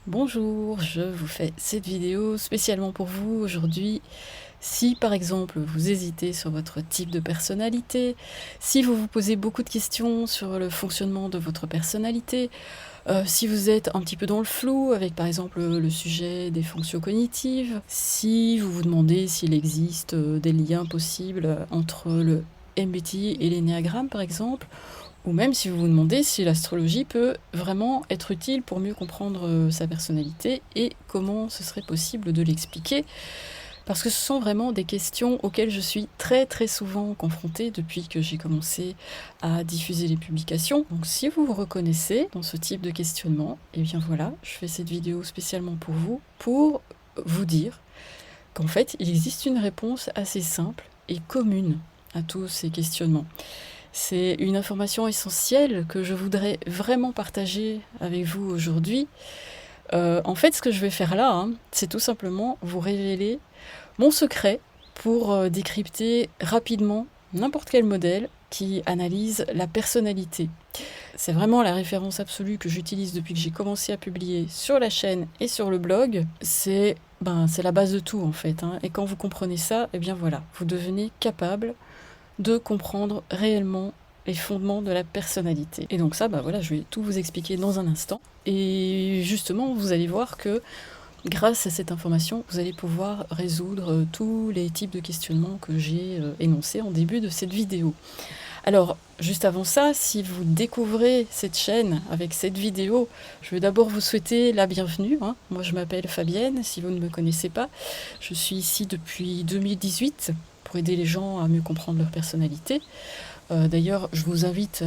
Bonjour, je vous fais cette vidéo spécialement pour vous aujourd'hui. Si par exemple vous hésitez sur votre type de personnalité, si vous vous posez beaucoup de questions sur le fonctionnement de votre personnalité, si vous êtes un petit peu dans le flou avec par exemple le sujet des fonctions cognitives, si vous vous demandez s'il existe des liens possibles entre le MBTI et l'énéagramme par exemple, ou même si vous vous demandez si l'astrologie peut vraiment être utile pour mieux comprendre sa personnalité et comment ce serait possible de l'expliquer. Parce que ce sont vraiment des questions auxquelles je suis très très souvent confrontée depuis que j'ai commencé à diffuser les publications. Donc si vous vous reconnaissez dans ce type de questionnement, et bien voilà, je fais cette vidéo spécialement pour vous dire qu'en fait il existe une réponse assez simple et commune à tous ces questionnements. C'est une information essentielle que je voudrais vraiment partager avec vous aujourd'hui. En fait, ce que je vais faire là, c'est tout simplement vous révéler mon secret pour décrypter rapidement n'importe quel modèle qui analyse la personnalité. C'est vraiment la référence absolue que j'utilise depuis que j'ai commencé à publier sur la chaîne et sur le blog. C'est la base de tout en fait. Et quand vous comprenez ça, et bien voilà, vous devenez capable de comprendre réellement les fondements de la personnalité. Et donc ça, voilà, je vais tout vous expliquer dans un instant. Et justement, vous allez voir que grâce à cette information, vous allez pouvoir résoudre tous les types de questionnements que j'ai énoncés en début de cette vidéo. Alors, juste avant ça, si vous découvrez cette chaîne avec cette vidéo, je veux d'abord vous souhaiter la bienvenue. Moi, je m'appelle Fabienne, si vous ne me connaissez pas. Je suis ici depuis 2018 pour aider les gens à mieux comprendre leur personnalité. D'ailleurs, je vous invite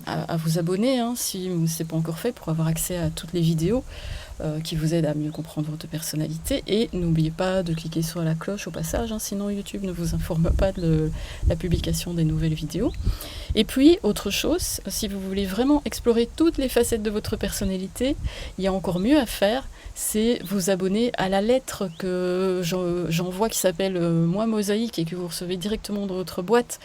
à vous abonner si ce n'est pas encore fait pour avoir accès à toutes les vidéos qui vous aident à mieux comprendre votre personnalité. Et n'oubliez pas de cliquer sur la cloche au passage, sinon YouTube ne vous informe pas de la publication des nouvelles vidéos. Et puis, autre chose, si vous voulez vraiment explorer toutes les facettes de votre personnalité, il y a encore mieux à faire, c'est vous abonner à la lettre que j'envoie qui s'appelle Moi Mosaïque et que vous recevez directement dans votre boîte.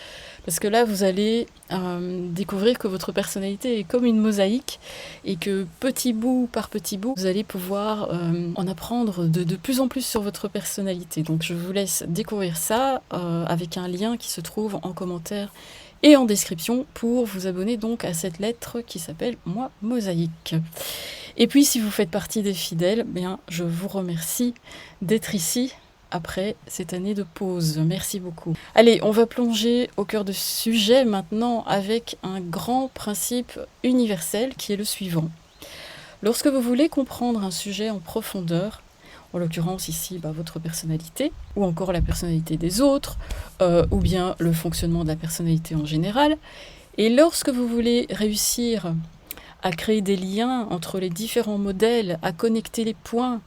Parce que là, vous allez découvrir que votre personnalité est comme une mosaïque et que petit bout par petit bout, vous allez pouvoir en apprendre de plus en plus sur votre personnalité. Donc je vous laisse découvrir ça avec un lien qui se trouve en commentaire et en description pour vous abonner donc à cette lettre qui s'appelle Moi Mosaïque. Et puis si vous faites partie des fidèles, je vous remercie d'être ici après cette année de pause. Merci beaucoup. Allez, on va plonger au cœur du sujet maintenant avec un grand principe universel qui est le suivant. Lorsque vous voulez comprendre un sujet en profondeur, en l'occurrence ici votre personnalité, ou encore la personnalité des autres, ou bien le fonctionnement de la personnalité en général, et lorsque vous voulez réussir à créer des liens entre les différents modèles, à connecter les points,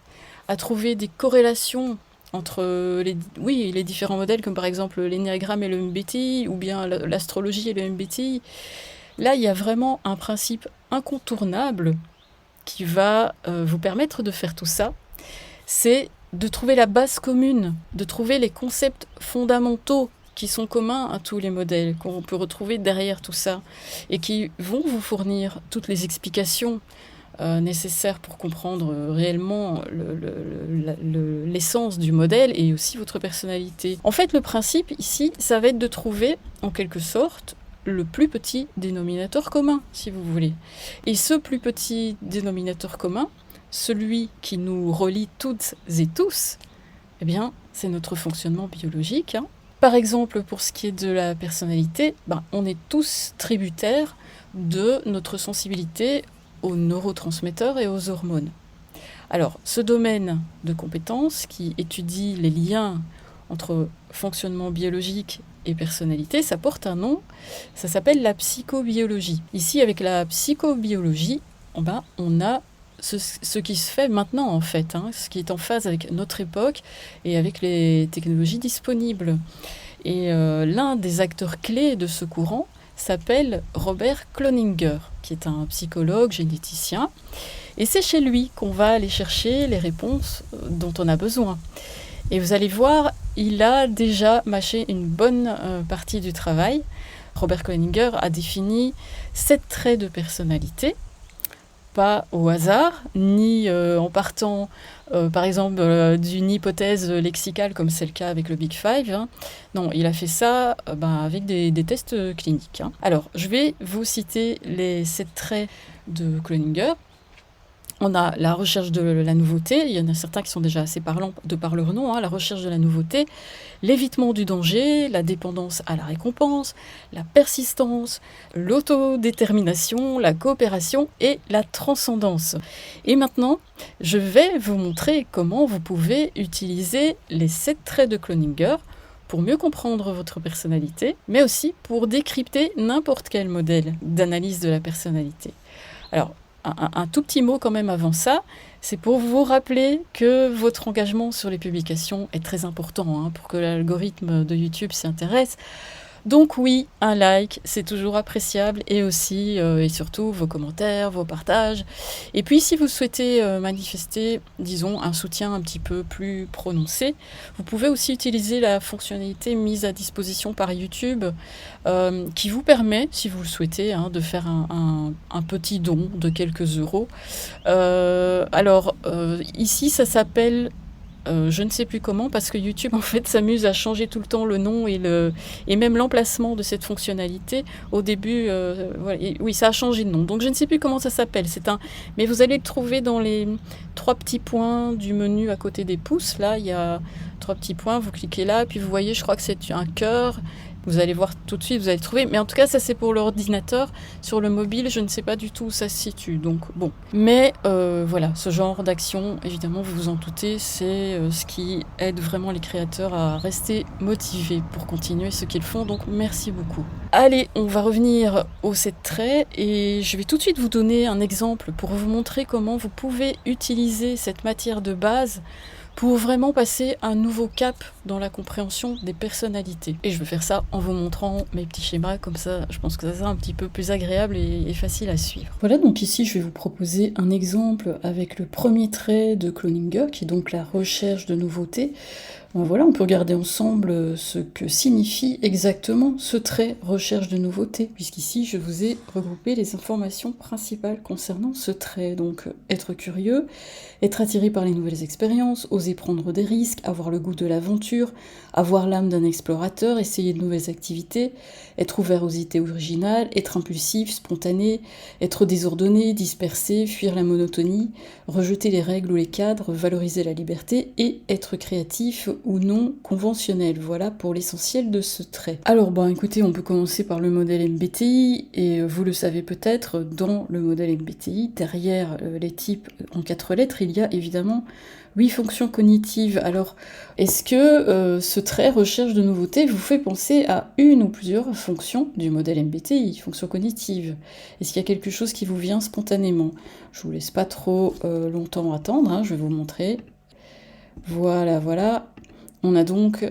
à trouver des corrélations entre les différents modèles, comme par exemple l'énéagramme et le MBTI, ou bien l'astrologie et le MBTI, là il y a vraiment un principe incontournable qui va vous permettre de faire tout ça, c'est de trouver la base commune, de trouver les concepts fondamentaux qui sont communs à tous les modèles, qu'on peut retrouver derrière tout ça, et qui vont vous fournir toutes les explications nécessaires pour comprendre réellement l'essence du modèle et aussi votre personnalité. En fait, le principe ici, ça va être de trouver, en quelque sorte, le plus petit dénominateur commun, si vous voulez. Et ce plus petit dénominateur commun, celui qui nous relie toutes et tous, c'est notre fonctionnement biologique. Par exemple, pour ce qui est de la personnalité, on est tous tributaires de notre sensibilité aux neurotransmetteurs et aux hormones. Alors, ce domaine de compétences qui étudie les liens entre fonctionnement biologique et personnalité, ça porte un nom, ça s'appelle la psychobiologie. Ici, avec la psychobiologie, on a ce qui se fait maintenant en fait, ce qui est en phase avec notre époque et avec les technologies disponibles. Et l'un des acteurs clés de ce courant s'appelle Robert Cloninger, qui est un psychologue généticien. Et c'est chez lui qu'on va aller chercher les réponses dont on a besoin. Et vous allez voir, il a déjà mâché une bonne partie du travail. Robert Cloninger a défini 7 traits de personnalité pas au hasard, ni en partant, par exemple, d'une hypothèse lexicale, comme c'est le cas avec le Big Five, hein. Non, il a fait ça avec des tests cliniques, hein. Alors, je vais vous citer les 7 traits de Cloninger. On a la recherche de la nouveauté, il y en a certains qui sont déjà assez parlants de par leur nom, hein, la recherche de la nouveauté, l'évitement du danger, la dépendance à la récompense, la persistance, l'autodétermination, la coopération et la transcendance. Et maintenant, je vais vous montrer comment vous pouvez utiliser les 7 traits de Cloninger pour mieux comprendre votre personnalité, mais aussi pour décrypter n'importe quel modèle d'analyse de la personnalité. Alors, un tout petit mot quand même avant ça, c'est pour vous rappeler que votre engagement sur les publications est très important, hein, pour que l'algorithme de YouTube s'y intéresse. Donc oui, un like, c'est toujours appréciable, et aussi, et surtout, vos commentaires, vos partages. Et puis, si vous souhaitez manifester, disons, un soutien un petit peu plus prononcé, vous pouvez aussi utiliser la fonctionnalité mise à disposition par YouTube, qui vous permet, si vous le souhaitez, hein, de faire un petit don de quelques euros. Ici, ça s'appelle... je ne sais plus comment, parce que YouTube en fait s'amuse à changer tout le temps le nom et même l'emplacement de cette fonctionnalité. Au début, voilà, oui, ça a changé de nom. Donc je ne sais plus comment ça s'appelle. Mais vous allez le trouver dans les 3 petits points du menu à côté des pouces. Là, il y a 3 petits points. Vous cliquez là, puis vous voyez, je crois que c'est un cœur. Vous allez voir tout de suite, vous allez trouver. Mais en tout cas, ça c'est pour l'ordinateur. Sur le mobile, je ne sais pas du tout où ça se situe. Donc bon. Mais voilà, ce genre d'action, évidemment, vous vous en doutez, c'est ce qui aide vraiment les créateurs à rester motivés pour continuer ce qu'ils font. Donc merci beaucoup. Allez, on va revenir aux 7 traits et je vais tout de suite vous donner un exemple pour vous montrer comment vous pouvez utiliser cette matière de base pour vraiment passer un nouveau cap dans la compréhension des personnalités. Et je vais faire ça en vous montrant mes petits schémas, comme ça je pense que ça sera un petit peu plus agréable et facile à suivre. Voilà, donc ici je vais vous proposer un exemple avec le premier trait de Cloninger, qui est donc la recherche de nouveautés. Voilà, on peut regarder ensemble ce que signifie exactement ce trait recherche de nouveauté, puisqu'ici je vous ai regroupé les informations principales concernant ce trait. Donc être curieux, être attiré par les nouvelles expériences, oser prendre des risques, avoir le goût de l'aventure, avoir l'âme d'un explorateur, essayer de nouvelles activités, être ouvert aux idées originales, être impulsif, spontané, être désordonné, dispersé, fuir la monotonie, rejeter les règles ou les cadres, valoriser la liberté et être créatif ou non conventionnel. Voilà pour l'essentiel de ce trait. Alors écoutez, on peut commencer par le modèle MBTI, et vous le savez peut-être, dans le modèle MBTI, derrière les types en 4 lettres, il y a évidemment 8 fonctions cognitives. Alors, est-ce que ce trait recherche de nouveautés vous fait penser à une ou plusieurs fonctions du modèle MBTI, fonctions cognitives? Est-ce qu'il y a quelque chose qui vous vient spontanément? Je vous laisse pas trop longtemps attendre, hein, je vais vous montrer. Voilà. On a donc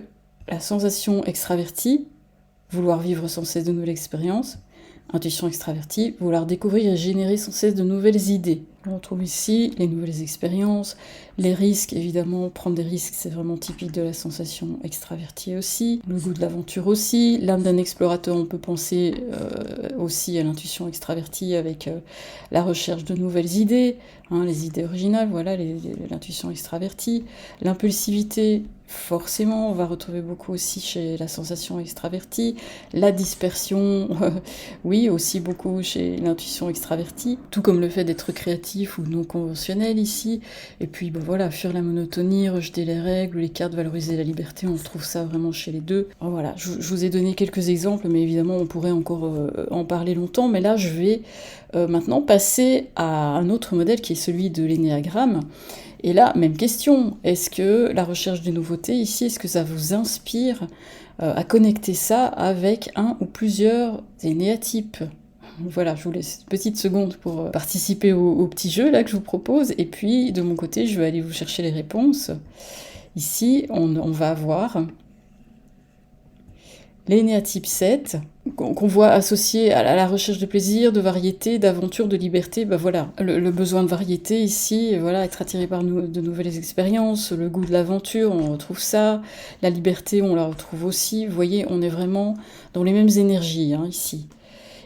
la sensation extravertie, vouloir vivre sans cesse de nouvelles expériences. Intuition extravertie, vouloir découvrir et générer sans cesse de nouvelles idées. On trouve ici les nouvelles expériences, les risques, évidemment, prendre des risques, c'est vraiment typique de la sensation extravertie aussi. Le goût de l'aventure aussi, l'âme d'un explorateur, on peut penser aussi à l'intuition extravertie avec la recherche de nouvelles idées, hein, les idées originales, voilà, l'intuition extravertie. L'impulsivité, forcément, on va retrouver beaucoup aussi chez la sensation extravertie. La dispersion, oui, aussi beaucoup chez l'intuition extravertie, tout comme le fait d'être créatif ou non conventionnel ici. Et puis voilà, fuir la monotonie, rejeter les règles, les cadres, valoriser la liberté, on trouve ça vraiment chez les deux. Alors voilà, je vous ai donné quelques exemples, mais évidemment on pourrait encore en parler longtemps, mais là je vais maintenant passer à un autre modèle qui est celui de l'énéagramme. Et là, même question, est-ce que la recherche de nouveautés ici, est-ce que ça vous inspire à connecter ça avec un ou plusieurs énéatypes? Voilà, je vous laisse une petite seconde pour participer au petit jeu là que je vous propose, et puis de mon côté, je vais aller vous chercher les réponses. Ici, on va avoir l'énéatype 7, qu'on voit associé à la recherche de plaisir, de variété, d'aventure, de liberté. Voilà, le besoin de variété ici, voilà, être attiré par de nouvelles expériences, le goût de l'aventure, on retrouve ça, la liberté, on la retrouve aussi. Vous voyez, on est vraiment dans les mêmes énergies, hein, ici.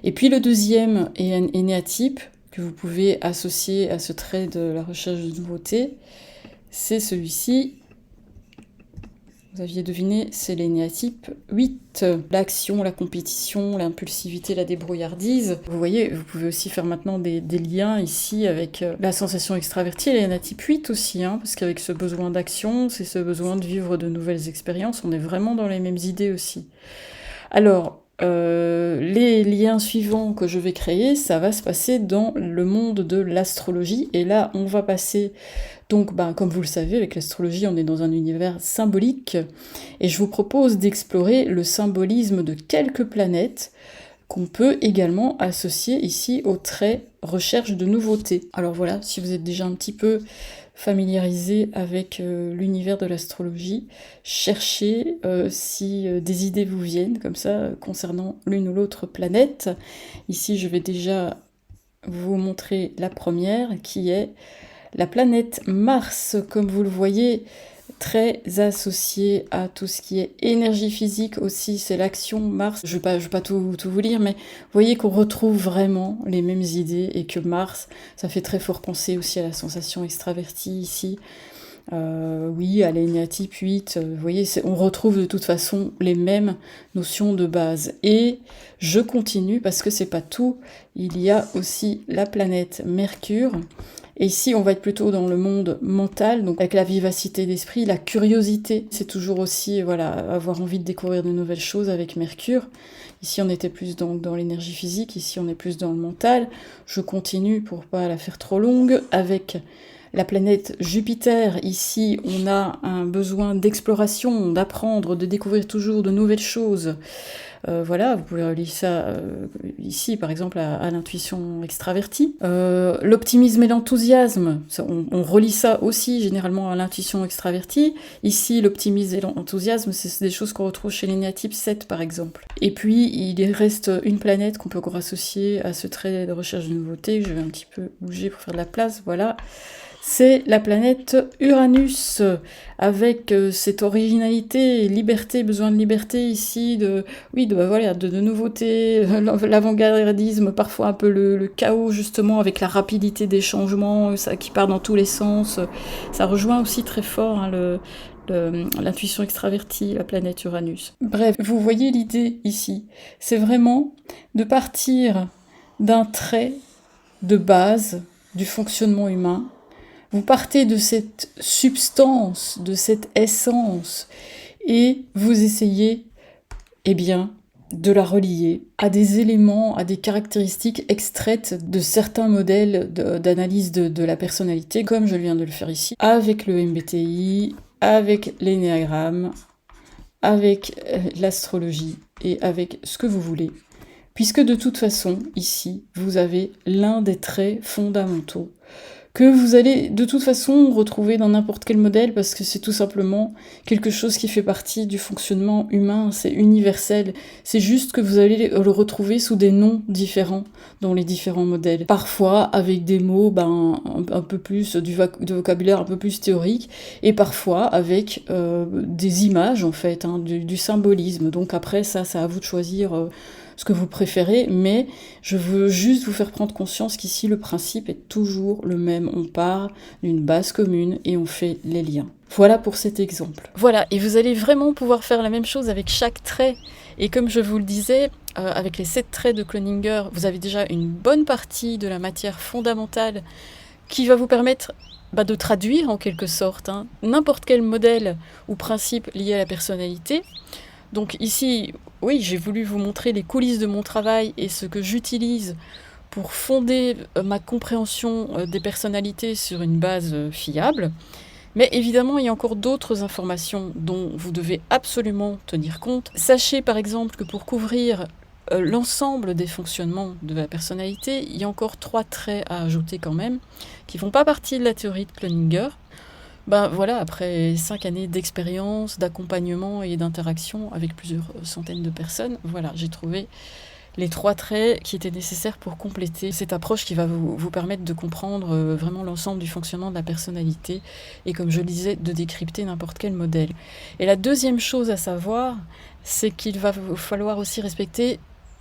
Et puis le deuxième énéatype, que vous pouvez associer à ce trait de la recherche de nouveauté, c'est celui-ci. Vous aviez deviné, c'est l'énéatype 8. L'action, la compétition, l'impulsivité, la débrouillardise. Vous voyez, vous pouvez aussi faire maintenant des liens ici avec la sensation extravertie et l'énéatype 8 aussi, parce qu'avec ce besoin d'action, c'est ce besoin de vivre de nouvelles expériences, on est vraiment dans les mêmes idées aussi. Alors, les liens suivants que je vais créer, ça va se passer dans le monde de l'astrologie, et là, on va passer... Donc, comme vous le savez, avec l'astrologie, on est dans un univers symbolique, et je vous propose d'explorer le symbolisme de quelques planètes qu'on peut également associer ici au trait recherche de nouveautés. Alors voilà, si vous êtes déjà un petit peu familiarisé avec l'univers de l'astrologie, cherchez si des idées vous viennent, comme ça, concernant l'une ou l'autre planète. Ici, je vais déjà vous montrer la première, qui est la planète Mars, comme vous le voyez, très associée à tout ce qui est énergie physique aussi, c'est l'action Mars. Je vais pas tout vous lire, mais vous voyez qu'on retrouve vraiment les mêmes idées et que Mars, ça fait très fort penser aussi à la sensation extravertie ici. Oui, à l'énéatype 8, vous voyez, on retrouve de toute façon les mêmes notions de base. Et je continue parce que c'est pas tout, il y a aussi la planète Mercure. Et ici, on va être plutôt dans le monde mental, donc avec la vivacité d'esprit, la curiosité. C'est toujours aussi, avoir envie de découvrir de nouvelles choses avec Mercure. Ici, on était plus dans l'énergie physique, ici, on est plus dans le mental. Je continue pour pas la faire trop longue avec la planète Jupiter. Ici, on a un besoin d'exploration, d'apprendre, de découvrir toujours de nouvelles choses. Vous pouvez relier ça ici, par exemple, à l'intuition extravertie. L'optimisme et l'enthousiasme, on relie ça aussi généralement à l'intuition extravertie. Ici, l'optimisme et l'enthousiasme, c'est des choses qu'on retrouve chez l'énéatype 7, par exemple. Et puis, il reste une planète qu'on peut encore associer à ce trait de recherche de nouveauté. Je vais un petit peu bouger pour faire de la place, voilà. C'est la planète Uranus, avec cette originalité, liberté, besoin de liberté ici, de nouveauté, l'avant-gardisme, parfois un peu le chaos justement, avec la rapidité des changements, ça qui part dans tous les sens. Ça rejoint aussi très fort l'intuition extravertie, la planète Uranus. Bref, vous voyez l'idée ici, c'est vraiment de partir d'un trait de base du fonctionnement humain. Vous partez de cette substance, de cette essence, et vous essayez, de la relier à des éléments, à des caractéristiques extraites de certains modèles d'analyse de la personnalité, comme je viens de le faire ici, avec le MBTI, avec l'énéagramme, avec l'astrologie et avec ce que vous voulez. Puisque de toute façon, ici, vous avez l'un des traits fondamentaux que vous allez de toute façon retrouver dans n'importe quel modèle, parce que c'est tout simplement quelque chose qui fait partie du fonctionnement humain, c'est universel. C'est juste que vous allez le retrouver sous des noms différents dans les différents modèles. Parfois avec des mots un peu plus, de vocabulaire un peu plus théorique, et parfois avec des images en fait, du symbolisme. Donc après ça à vous de choisir ce que vous préférez, mais je veux juste vous faire prendre conscience qu'ici le principe est toujours le même. On part d'une base commune et on fait les liens. Voilà pour cet exemple. Voilà, et vous allez vraiment pouvoir faire la même chose avec chaque trait. Et comme je vous le disais, avec les 7 traits de Cloninger, vous avez déjà une bonne partie de la matière fondamentale qui va vous permettre de traduire en quelque sorte n'importe quel modèle ou principe lié à la personnalité. Donc ici, oui, j'ai voulu vous montrer les coulisses de mon travail et ce que j'utilise pour fonder ma compréhension des personnalités sur une base fiable. Mais évidemment, il y a encore d'autres informations dont vous devez absolument tenir compte. Sachez par exemple que pour couvrir l'ensemble des fonctionnements de la personnalité, il y a encore 3 traits à ajouter quand même, qui ne font pas partie de la théorie de Cloninger. Après 5 années d'expérience, d'accompagnement et d'interaction avec plusieurs centaines de personnes, j'ai trouvé les 3 traits qui étaient nécessaires pour compléter cette approche qui va vous permettre de comprendre vraiment l'ensemble du fonctionnement de la personnalité et, comme je le disais, de décrypter n'importe quel modèle. Et la deuxième chose à savoir, c'est qu'il va falloir aussi respecter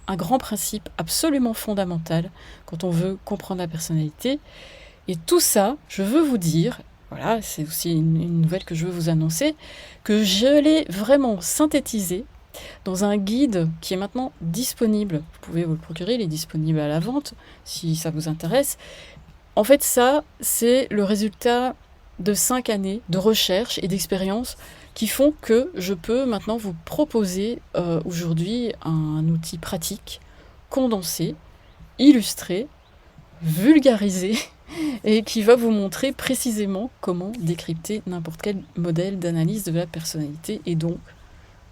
un grand principe absolument fondamental quand on veut comprendre la personnalité. Et tout ça, je veux vous dire, voilà, c'est aussi une nouvelle que je veux vous annoncer, que je l'ai vraiment synthétisé dans un guide qui est maintenant disponible. Vous pouvez vous le procurer, il est disponible à la vente si ça vous intéresse. En fait, ça, c'est le résultat de 5 années de recherche et d'expérience qui font que je peux maintenant vous proposer aujourd'hui un outil pratique, condensé, illustré, vulgarisé et qui va vous montrer précisément comment décrypter n'importe quel modèle d'analyse de la personnalité et donc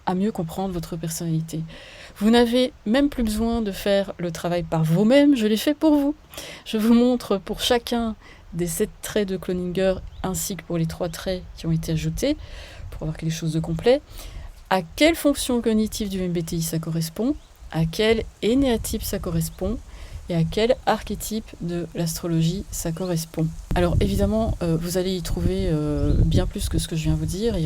à mieux comprendre votre personnalité. Vous n'avez même plus besoin de faire le travail par vous-même, je l'ai fait pour vous. Je vous montre pour chacun des 7 traits de Cloninger ainsi que pour les 3 traits qui ont été ajoutés, pour avoir quelque chose de complet, à quelle fonction cognitive du MBTI ça correspond, à quel énéatype ça correspond, et à quel archétype de l'astrologie ça correspond. Alors évidemment, vous allez y trouver bien plus que ce que je viens de vous dire.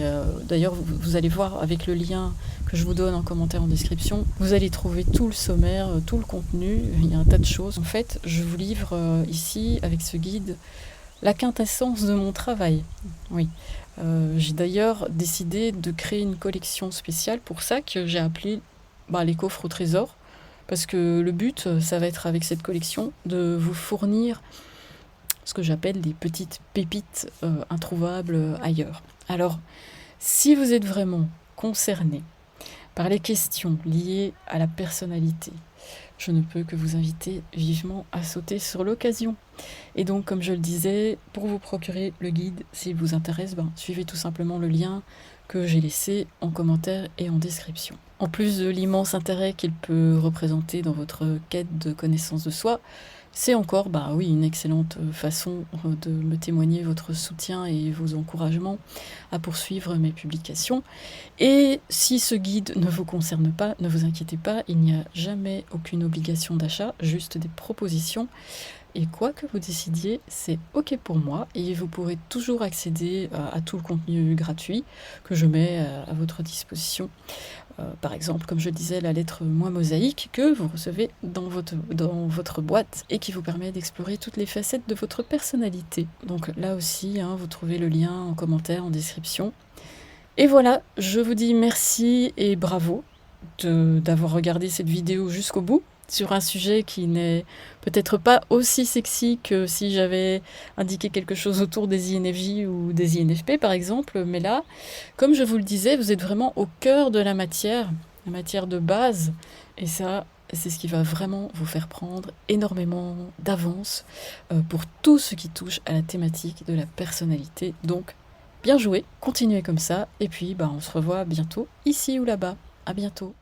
D'ailleurs, vous allez voir avec le lien que je vous donne en commentaire en description, vous allez trouver tout le sommaire, tout le contenu, il y a un tas de choses. En fait, je vous livre ici, avec ce guide, la quintessence de mon travail. Oui. J'ai d'ailleurs décidé de créer une collection spéciale pour ça que j'ai appelée les coffres au trésor. Parce que le but, ça va être avec cette collection de vous fournir ce que j'appelle des petites pépites introuvables ailleurs. Alors, si vous êtes vraiment concerné par les questions liées à la personnalité, je ne peux que vous inviter vivement à sauter sur l'occasion. Et donc, comme je le disais, pour vous procurer le guide, s'il vous intéresse, suivez tout simplement le lien que j'ai laissé en commentaire et en description. En plus de l'immense intérêt qu'il peut représenter dans votre quête de connaissance de soi, c'est encore une excellente façon de me témoigner votre soutien et vos encouragements à poursuivre mes publications. Et si ce guide ne vous concerne pas, ne vous inquiétez pas, il n'y a jamais aucune obligation d'achat, juste des propositions. Et quoi que vous décidiez, c'est OK pour moi et vous pourrez toujours accéder à tout le contenu gratuit que je mets à votre disposition. Par exemple, comme je disais, la lettre Moi Mosaïque que vous recevez dans votre boîte et qui vous permet d'explorer toutes les facettes de votre personnalité. Donc là aussi, vous trouvez le lien en commentaire, en description. Et voilà, je vous dis merci et bravo d'avoir regardé cette vidéo jusqu'au bout, sur un sujet qui n'est peut-être pas aussi sexy que si j'avais indiqué quelque chose autour des INFJ ou des INFP par exemple, mais là, comme je vous le disais, vous êtes vraiment au cœur de la matière de base, et ça, c'est ce qui va vraiment vous faire prendre énormément d'avance pour tout ce qui touche à la thématique de la personnalité. Donc, bien joué, continuez comme ça, et puis on se revoit bientôt, ici ou là-bas. À bientôt.